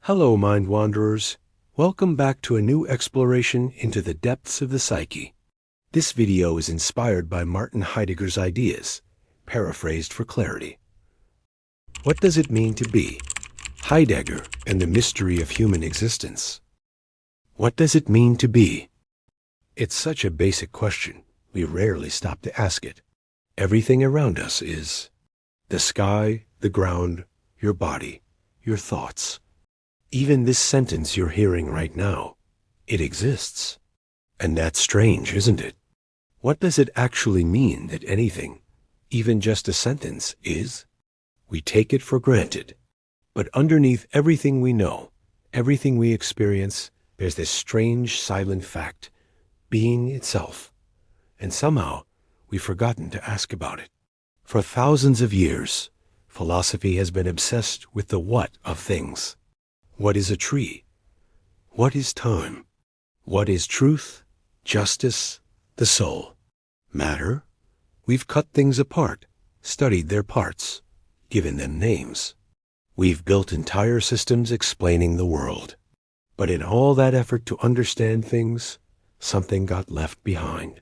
Hello, mind wanderers. Welcome back to a new exploration into the depths of the psyche. This video is inspired by Martin Heidegger's ideas, paraphrased for clarity. What does it mean to be? Heidegger and the mystery of human existence. What does it mean to be? It's such a basic question, we rarely stop to ask it. Everything around us is the sky, the ground, your body, your thoughts. Even this sentence you're hearing right now, it exists. And that's strange, isn't it? What does it actually mean that anything, even just a sentence, is? We take it for granted. But underneath everything we know, everything we experience, there's this strange silent fact, being itself. And somehow, we've forgotten to ask about it. For thousands of years, philosophy has been obsessed with the what of things. What is a tree? What is time? What is truth, justice, the soul? Matter? We've cut things apart, studied their parts, given them names. We've built entire systems explaining the world. But in all that effort to understand things, something got left behind.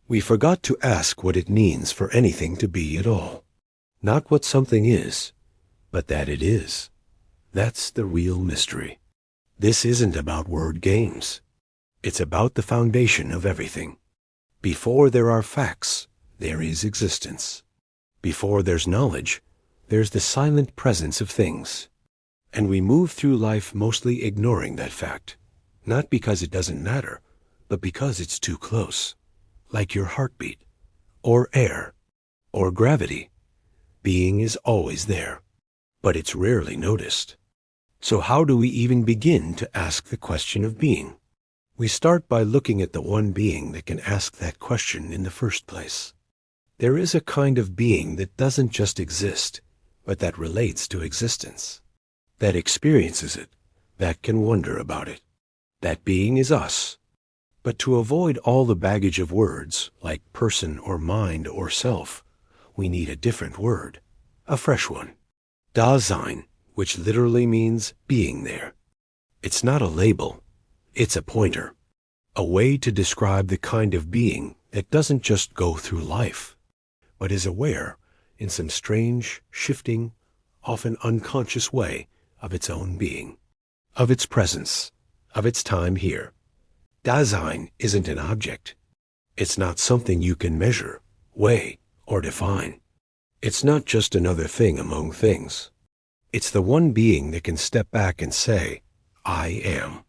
We forgot to ask what it means for anything to be at all. Not what something is, but that it is. That's the real mystery. This isn't about word games. It's about the foundation of everything. Before there are facts, there is existence. Before there's knowledge, there's the silent presence of things. And we move through life mostly ignoring that fact, not because it doesn't matter, but because it's too close. Like your heartbeat, or air, or gravity. Being is always there, but it's rarely noticed. So how do we even begin to ask the question of being? We start by looking at the one being that can ask that question in the first place. There is a kind of being that doesn't just exist, but that relates to existence, that experiences it, that can wonder about it. That being is us. But to avoid all the baggage of words, like person or mind or self, we need a different word, a fresh one. Dasein, which literally means being there. It's not a label, it's a pointer, a way to describe the kind of being that doesn't just go through life, but is aware, in some strange, shifting, often unconscious way, of its own being, of its presence, of its time here. Dasein isn't an object. It's not something you can measure, weigh, or define. It's not just another thing among things. It's the one being that can step back and say, I am.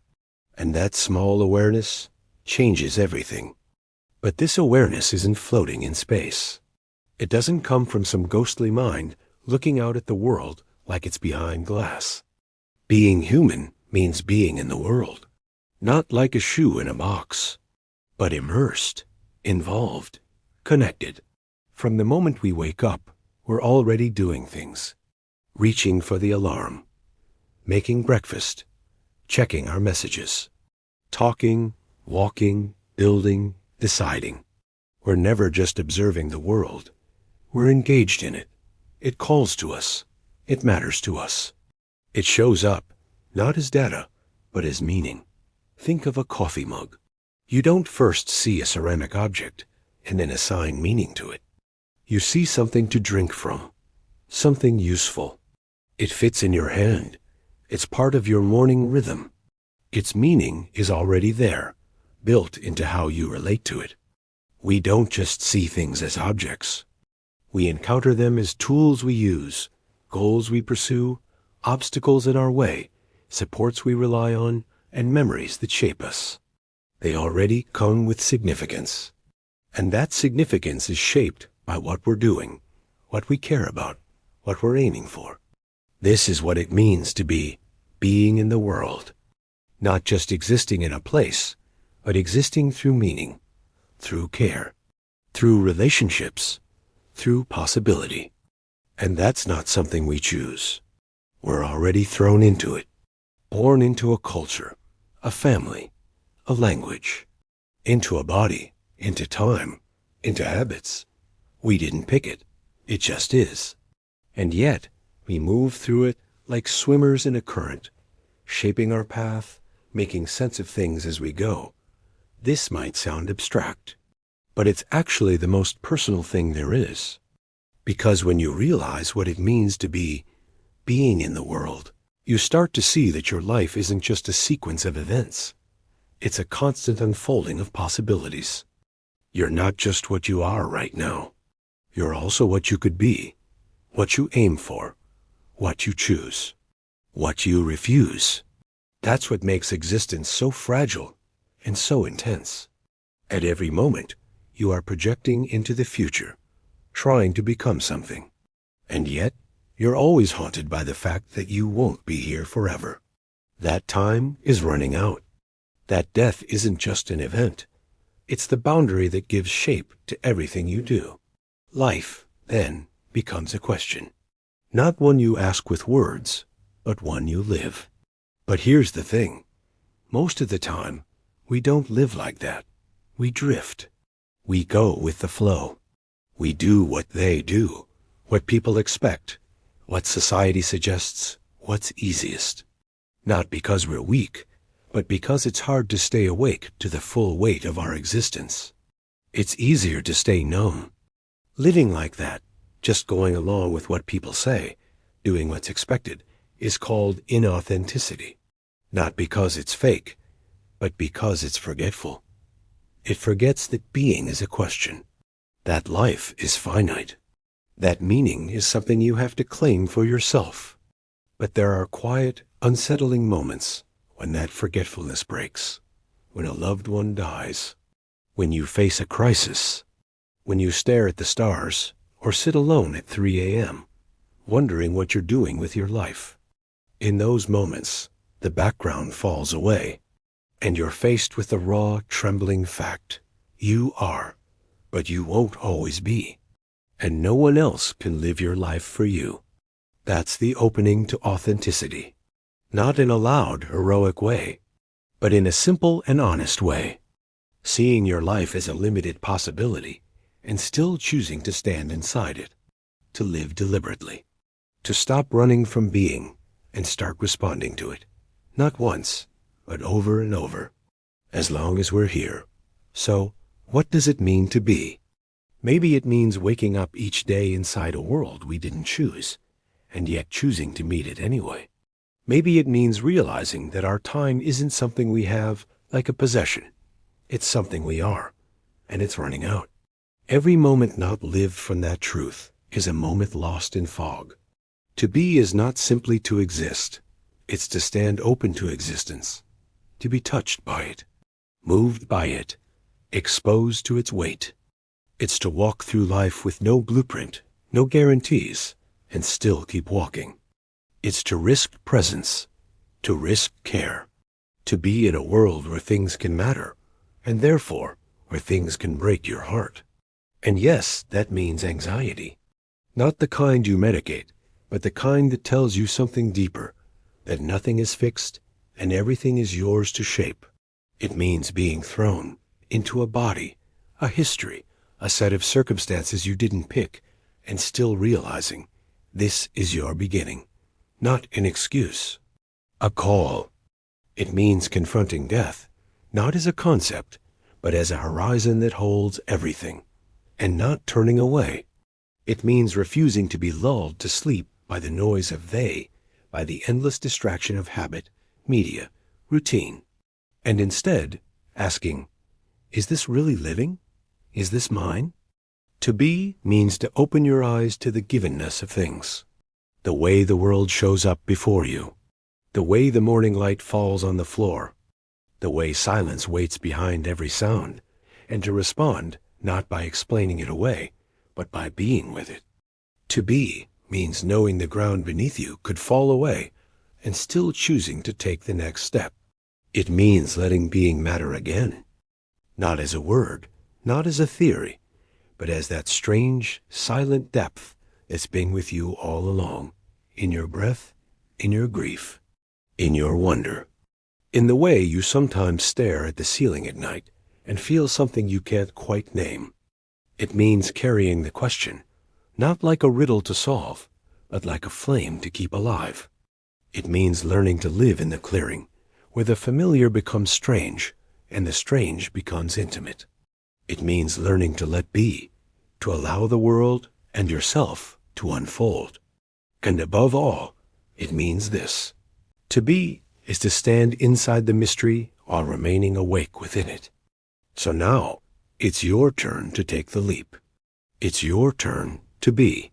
And that small awareness changes everything. But this awareness isn't floating in space. It doesn't come from some ghostly mind looking out at the world like it's behind glass. Being human means being in the world. Not like a shoe in a box, but immersed, involved, connected. From the moment we wake up, we're already doing things. Reaching for the alarm, making breakfast, checking our messages, talking, walking, building, deciding. We're never just observing the world. We're engaged in it. It calls to us. It matters to us. It shows up, not as data, but as meaning. Think of a coffee mug. You don't first see a ceramic object and then assign meaning to it. You see something to drink from, something useful. It fits in your hand. It's part of your morning rhythm. Its meaning is already there, built into how you relate to it. We don't just see things as objects. We encounter them as tools we use, goals we pursue, obstacles in our way, supports we rely on, and memories that shape us. They already come with significance. And that significance is shaped by what we're doing, what we care about, what we're aiming for. This is what it means to be being in the world. Not just existing in a place, but existing through meaning, through care, through relationships, through possibility. And that's not something we choose. We're already thrown into it, born into a culture, a family, a language, into a body, into time, into habits. We didn't pick it. It just is. And yet, we move through it like swimmers in a current, shaping our path, making sense of things as we go. This might sound abstract, but it's actually the most personal thing there is. Because when you realize what it means to be being in the world, you start to see that your life isn't just a sequence of events. It's a constant unfolding of possibilities. You're not just what you are right now. You're also what you could be, what you aim for, what you choose, what you refuse. That's what makes existence so fragile and so intense. At every moment, you are projecting into the future, trying to become something. And yet, you're always haunted by the fact that you won't be here forever. That time is running out. That death isn't just an event. It's the boundary that gives shape to everything you do. Life, then, becomes a question. Not one you ask with words, but one you live. But here's the thing. Most of the time, we don't live like that. We drift. We go with the flow. We do what they do, what people expect, what society suggests, what's easiest. Not because we're weak, but because it's hard to stay awake to the full weight of our existence. It's easier to stay numb. Living like that, just going along with what people say, doing what's expected, is called inauthenticity. Not because it's fake, but because it's forgetful. It forgets that being is a question, that life is finite, that meaning is something you have to claim for yourself. But there are quiet, unsettling moments when that forgetfulness breaks, when a loved one dies, when you face a crisis, when you stare at the stars or sit alone at 3 a.m., wondering what you're doing with your life. In those moments, the background falls away, and you're faced with the raw, trembling fact. You are, but you won't always be, and no one else can live your life for you. That's the opening to authenticity. Not in a loud, heroic way, but in a simple and honest way. Seeing your life as a limited possibility and still choosing to stand inside it, to live deliberately, to stop running from being and start responding to it, not once, but over and over, as long as we're here. So, what does it mean to be? Maybe it means waking up each day inside a world we didn't choose, and yet choosing to meet it anyway. Maybe it means realizing that our time isn't something we have like a possession. It's something we are, and it's running out. Every moment not lived from that truth is a moment lost in fog. To be is not simply to exist. It's to stand open to existence, to be touched by it, moved by it, exposed to its weight. It's to walk through life with no blueprint, no guarantees, and still keep walking. It's to risk presence, to risk care, to be in a world where things can matter, and therefore where things can break your heart. And yes, that means anxiety. Not the kind you medicate, but the kind that tells you something deeper, that nothing is fixed and everything is yours to shape. It means being thrown into a body, a history, a set of circumstances you didn't pick, and still realizing this is your beginning. Not an excuse, a call. It means confronting death, not as a concept, but as a horizon that holds everything, and not turning away. It means refusing to be lulled to sleep by the noise of they, by the endless distraction of habit, media, routine, and instead asking, is this really living? Is this mine? To be means to open your eyes to the givenness of things. The way the world shows up before you, the way the morning light falls on the floor, the way silence waits behind every sound, and to respond not by explaining it away, but by being with it. To be means knowing the ground beneath you could fall away and still choosing to take the next step. It means letting being matter again, not as a word, not as a theory, but as that strange, silent depth that's been with you all along, in your breath, in your grief, in your wonder, in the way you sometimes stare at the ceiling at night and feel something you can't quite name. It means carrying the question, not like a riddle to solve, but like a flame to keep alive. It means learning to live in the clearing, where the familiar becomes strange, and the strange becomes intimate. It means learning to let be, to allow the world and yourself to unfold. And above all, it means this: to be is to stand inside the mystery while remaining awake within it. So now, it's your turn to take the leap. It's your turn to be.